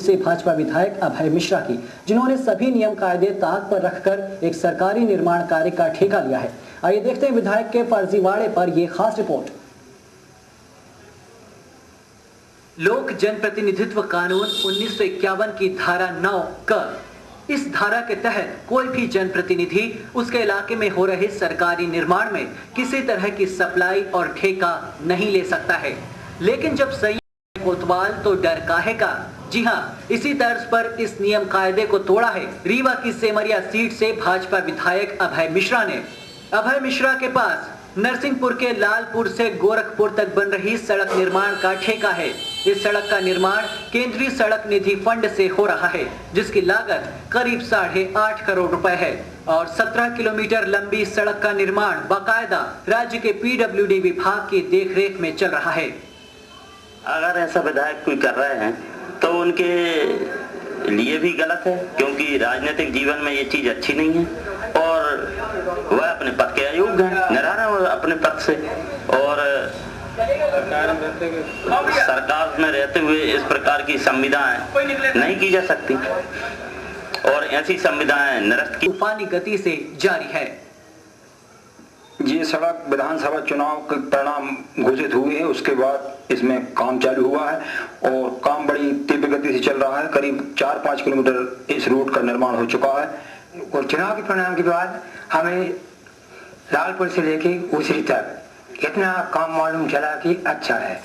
से भाजपा विधायक अभय मिश्रा की, जिन्होंने सभी नियम कायदे ताक पर रखकर एक सरकारी निर्माण कार्य का ठेका लिया है। आइए देखते हैं विधायक के फर्जीवाड़े पर यह खास रिपोर्ट। लोक जनप्रतिनिधित्व कानून 1951 की धारा 9 क, इस धारा के तहत कोई भी जनप्रतिनिधि उसके इलाके में हो रहे सरकारी निर्माण में किसी तरह की सप्लाई और ठेका नहीं ले सकता है। लेकिन जब संयम कोतवाल तो डर काहे का। जी हां, इसी तर्ज पर इस नियम कायदे को तोड़ा है रीवा की सेमरिया सीट से भाजपा विधायक अभय मिश्रा ने। अभय मिश्रा के पास नरसिंहपुर के लालपुर से गोरखपुर तक बन रही सड़क निर्माण का ठेका है। इस सड़क का निर्माण केंद्रीय सड़क निधि फंड से हो रहा है, जिसकी लागत करीब 8.5 करोड़ रुपए है और 17 किलोमीटर लंबी सड़क का निर्माण बाकायदा राज्य के पीडब्ल्यूडी विभाग की देखरेख में चल रहा है। अगर ऐसा विधायक कोई कर रहे हैं तो उनके लिए भी गलत है, क्योंकि राजनीतिक जीवन में ये चीज अच्छी नहीं है और वह अपने पद के अयोग्य हैं, निराना अपने पद से। और सरकार में रहते हुए इस प्रकार की संविधाएं नहीं की जा सकती और ऐसी संविधाएं निरस्त की तूफानी गति से जारी है। ये सड़क विधानसभा चुनाव के परिणाम घोषित हुए हैं, उसके बाद इसमें काम चालू हुआ है और काम बड़ी तीव्र गति से चल रहा है। करीब 4-5 किलोमीटर इस रोड का निर्माण हो चुका है और चुनाव के परिणाम के बाद हमें लालपुर से लेके उसी तक इतना काम मालूम चला कि अच्छा है।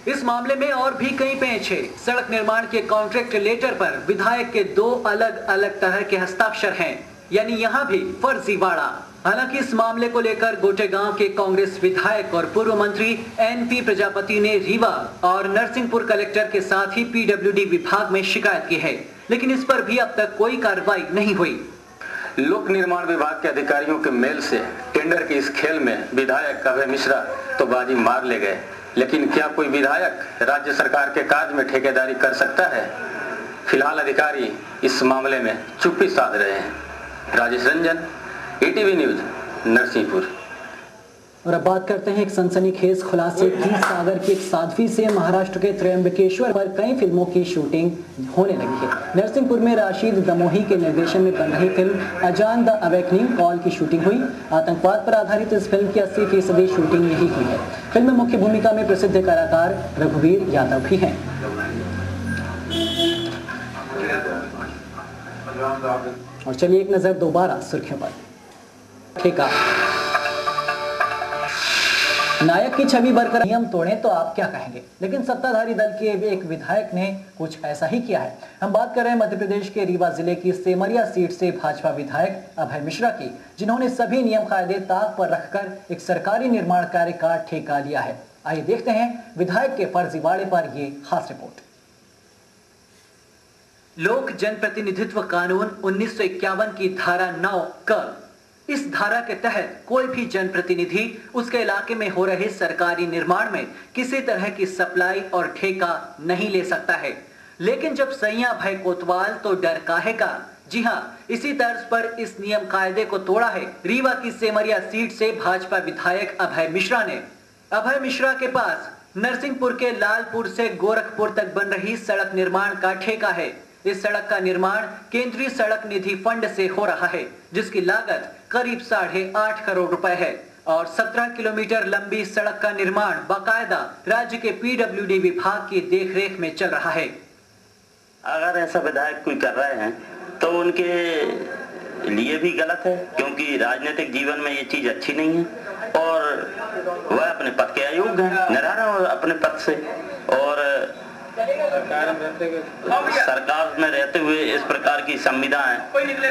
इस मामले में और भी कई पेच है। सड़क निर्माण के कॉन्ट्रैक्ट लेटर पर विधायक के 2 अलग अलग तरह के हस्ताक्षर हैं, यानी यहाँ भी फर्जीवाड़ा। हालांकि इस मामले को लेकर गोटेगांव के कांग्रेस विधायक और पूर्व मंत्री एनपी प्रजापति ने रीवा और नरसिंहपुर कलेक्टर के साथ ही पीडब्ल्यूडी विभाग में शिकायत की है, लेकिन इस पर भी अब तक कोई कार्रवाई नहीं हुई। लोक निर्माण विभाग के अधिकारियों के मेल से टेंडर के इस खेल में विधायक अभय मिश्रा तो बाजी मार ले गए, लेकिन क्या कोई विधायक राज्य सरकार के कार्य में ठेकेदारी कर सकता है? फिलहाल अधिकारी इस मामले में चुप्पी साध रहे हैं। Rajesh Ranjan, ETV news, Narsinghpur. और अब बात करते हैं एक सनसनीखेज खुलासे की। सागर की एक साध्वी से महाराष्ट्र के त्र्यंबकेश्वर पर कई फिल्मों की शूटिंग होने लगी है। नरसिंहपुर में राशिद दमोही के निर्देशन में बन रही फिल्म अजान द अवेकनिंग कॉल की शूटिंग हुई। आतंकवाद पर आधारित इस फिल्म की 80% शूटिंग यही हुई है। फिल्म में मुख्य भूमिका में प्रसिद्ध कलाकार रघुवीर यादव भी हैं। और चलिए एक नजर दोबारा सुर्खियों पर। ठेका नायक की छवि बरकरार नियम तोड़ें तो आप क्या कहेंगे? लेकिन सत्ताधारी दल के एक विधायक ने कुछ ऐसा ही किया है। हम बात कर रहे हैं मध्य प्रदेश के रीवा जिले की सेमरिया सीट से भाजपा विधायक अभय मिश्रा की, जिन्होंने सभी नियम कायदे ताक पर रखकर एक सरकारी निर्माण कार्य का ठेका लिया है। आइए देखते हैं विधायक के फर्जीवाड़े पर ये खास रिपोर्ट। लोक जनप्रतिनिधित्व कानून 1951 की धारा 9 क, इस धारा के तहत कोई भी जनप्रतिनिधि उसके इलाके में हो रहे सरकारी निर्माण में किसी तरह की सप्लाई और ठेका नहीं ले सकता है। लेकिन जब सैया भय कोतवाल तो डर काहे का। जी हां, इसी तर्ज पर इस नियम कायदे को तोड़ा है रीवा की सेमरिया सीट से भाजपा विधायक अभय मिश्रा ने। अभय मिश्रा के पास नरसिंहपुर के लालपुर से गोरखपुर तक बन रही सड़क निर्माण का ठेका है। इस सड़क का निर्माण केंद्रीय सड़क निधि फंड से हो रहा है, जिसकी लागत करीब 8.5 करोड़ रुपए है और 17 किलोमीटर लंबी सड़क का निर्माण बाकायदा राज्य के पीडब्ल्यूडी विभाग की देखरेख में चल रहा है। अगर ऐसा विधायक कोई कर रहे हैं तो उनके लिए भी गलत है, क्योंकि राजनीतिक जीवन में ये चीज अच्छी नहीं है और वह अपने पद के अयोग्य हैं, निराना अपने पद से। और सरकार में रहते हुए इस प्रकार की संविधाएं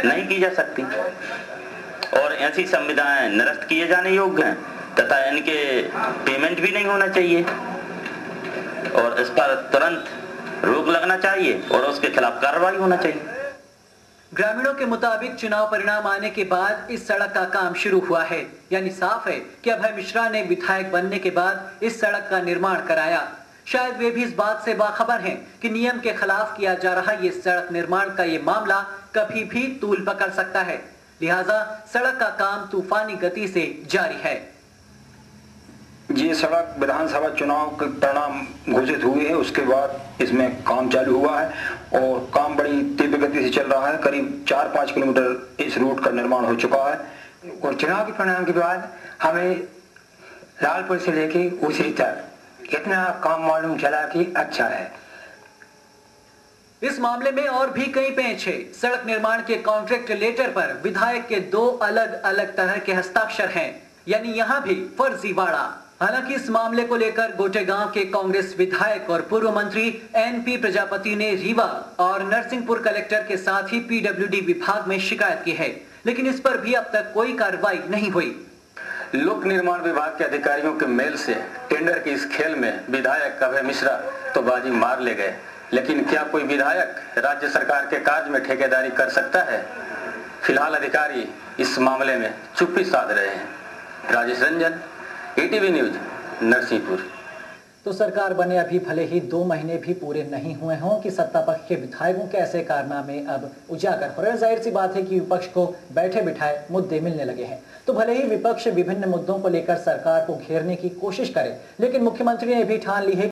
नहीं की जा सकती और ऐसी संविधाएं निरस्त किए जाने योग्य हैं तथा इनके पेमेंट भी नहीं होना चाहिए और इस पर तुरंत रोक लगना चाहिए और उसके खिलाफ कार्रवाई होना चाहिए। ग्रामीणों के मुताबिक चुनाव परिणाम आने के बाद इस सड़क का काम शुरू हुआ है, यानी साफ है कि अभय मिश्रा ने विधायक बनने के बाद इस सड़क का निर्माण कराया। शायद वे भी इस बात से बाखबर हैं कि नियम के खिलाफ किया जा रहा ये सड़क निर्माण का ये मामला कभी भी तूल पकड़ सकता है, लिहाजा सड़क का काम तूफानी गति से जारी है। ये सड़क विधानसभा चुनाव के परिणाम घोषित हुए हैं, उसके बाद इसमें काम चालू हुआ है और काम बड़ी तीव्र गति से चल रहा है। करीब 4-5 किलोमीटर इस रूट का निर्माण हो चुका है और चुनाव के परिणाम के बाद हमें लालपुर से लेके ऊसरी तक इतना काम मालूम चला कि अच्छा है। इस मामले में और भी कई पेच है। सड़क निर्माण के कॉन्ट्रैक्ट लेटर पर विधायक के 2 अलग अलग तरह के हस्ताक्षर हैं, यानी यहाँ भी फर्जीवाड़ा। हालांकि इस मामले को लेकर गोटेगांव के कांग्रेस विधायक और पूर्व मंत्री एनपी प्रजापति ने रीवा और नरसिंहपुर कलेक्टर के साथ ही पीडब्ल्यूडी विभाग में शिकायत की है, लेकिन इस पर भी अब तक कोई कार्रवाई नहीं हुई। लोक निर्माण विभाग के अधिकारियों के मेल से टेंडर के इस खेल में विधायक अभय मिश्रा तो बाजी मार ले गए, लेकिन क्या कोई विधायक राज्य सरकार के कार्य में ठेकेदारी कर सकता है? फिलहाल अधिकारी इस मामले में चुप्पी साध रहे हैं। Rajesh Ranjan, ATV news, Narsinghpur. तो सरकार बने अभी भले ही 2 महीने भी पूरे नहीं हुए हों कि सत्ता पक्ष के विधायकों के ऐसे कारनामे अब उजागर हो रहे। जाहिर सी बात है कि विपक्ष को बैठे बिठाए मुद्दे मिलने लगे हैं। तो भले ही विपक्ष विभिन्न मुद्दों को लेकर सरकार को घेरने की कोशिश करे, लेकिन मुख्यमंत्री ने भी ठान ली है